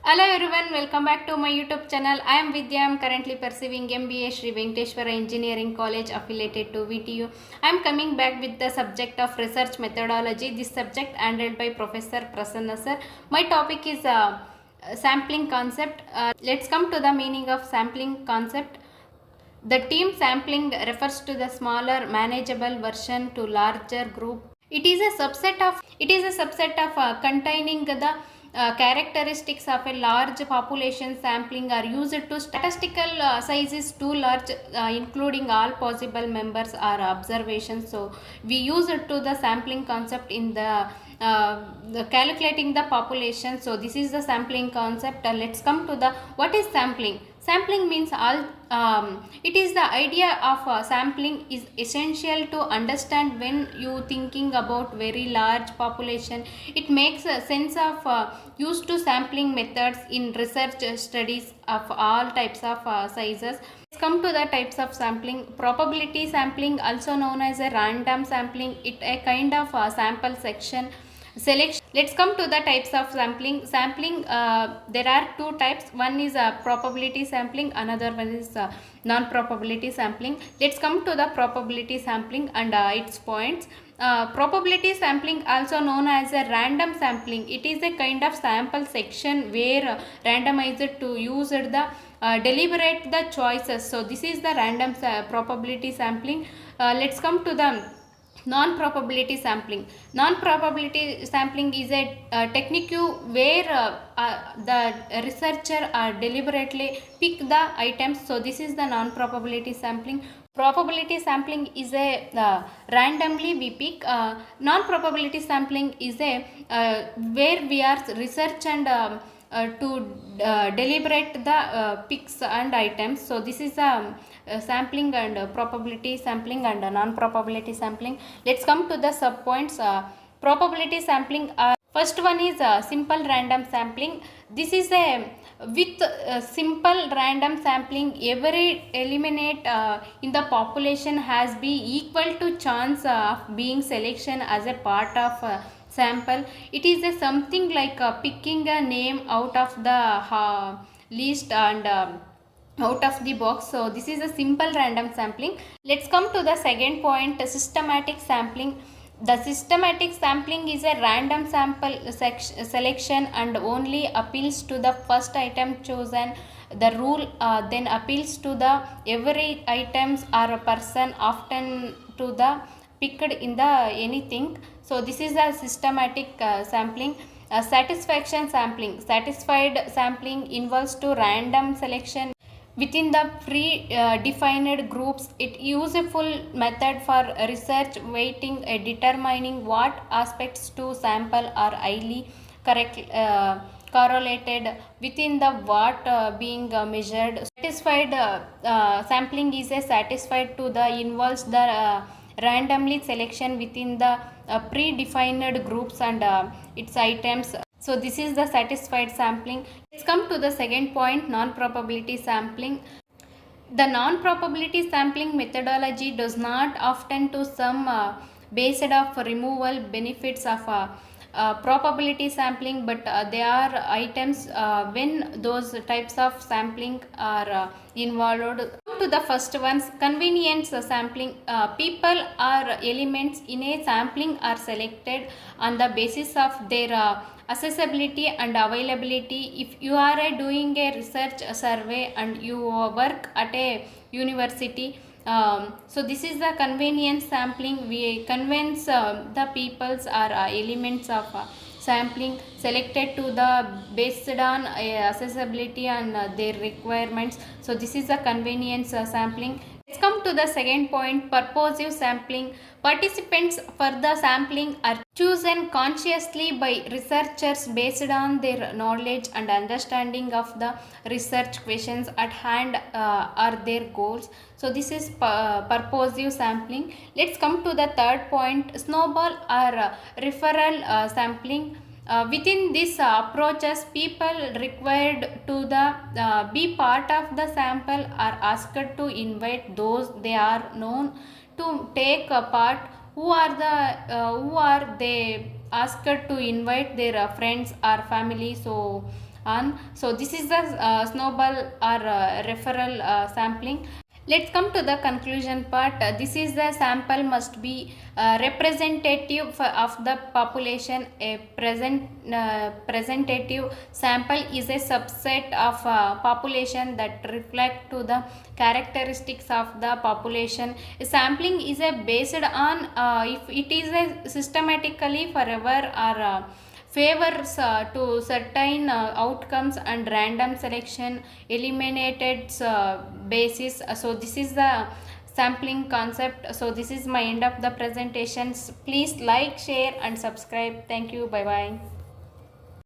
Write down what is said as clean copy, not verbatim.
Hello everyone, welcome back to my YouTube channel. I am Vidya. I am currently pursuing MBA Sri Venkateshwara Engineering College affiliated to VTU. I am coming back with the subject of research methodology. This subject handled by Professor Prasanna sir. My topic is sampling concept. Let's come to the meaning of sampling concept. The team sampling refers to the smaller manageable version to larger group. It is a subset of containing the characteristics of a large population. Sampling are used to statistical size is too large, including all possible members or observations. So we use it to the sampling concept in the calculating the population. So this is the sampling concept. Let's come to the what is sampling. Sampling means it is the idea of sampling is essential to understand when you thinking about very large population. It makes a sense of use to sampling methods in research studies of all types of sizes. Let's come to the types of sampling. Probability sampling, also known as a random sampling, it a kind of sample section selection. Let's come to the types of sampling. There are two types. One is probability sampling, another one is non-probability sampling. Let's come to the probability sampling and its points. Probability sampling, also known as a random sampling, it is a kind of sample section where randomized to use the deliberate the choices. So this is the random probability sampling. Let's come to the non-probability sampling. Non-probability sampling is a technique where the researcher deliberately pick the items. So this is the non-probability sampling. Probability sampling is a randomly we pick. Non-probability sampling is a where we are research and to deliberate the picks and items. So this is sampling and probability sampling and non-probability sampling. Let's come to the sub points. Probability sampling. First one is simple random sampling. This is a with simple random sampling, every eliminate in the population has be equal to chance of being selection as a part of sample. It is a something like picking a name out of the list and out of the box. So this is a simple random sampling. Let's come to the second point, systematic sampling. The systematic sampling is a random sample selection and only appeals to the first item chosen. The rule then appeals to the every items or a person, often to the picked in the anything. So this is a systematic sampling. Satisfaction sampling. Satisfied sampling involves to random selection within the pre-defined groups. It useful method for research weighting determining what aspects to sample are highly correlated within the what being measured. Satisfied sampling is a satisfied to the involves the randomly selection within the predefined groups and its items. So this is the satisfied sampling. Let's come to the second point, non-probability sampling. The non-probability sampling methodology does not often to some based of removal benefits of probability sampling, but they are items when those types of sampling are involved. To the first ones, convenience sampling. People or elements in a sampling are selected on the basis of their accessibility and availability. If you are doing a research survey and you work at a university, so this is the convenience sampling. We convince the peoples or elements of sampling selected to the based on accessibility and their requirements. So this is the convenience sampling. Let's come to the second point, purposive sampling. Participants for the sampling are chosen consciously by researchers based on their knowledge and understanding of the research questions at hand or their goals. So this is purposive sampling. Let's come to the third point, snowball or referral sampling. Within this approaches, people required to the be part of the sample are asked to invite those they are known to take a part. Who are they asked to invite their friends or family. So on. So this is the snowball or referral sampling. Let's come to the conclusion part. This is the sample must be representative of the population. A presentative sample is a subset of population that reflect to the characteristics of the population. Sampling is a based on if it is a systematically forever or favors to certain outcomes and random selection eliminated basis. So this is the sampling concept. So this is my end of the presentations. Please like, share and subscribe. Thank you. Bye bye.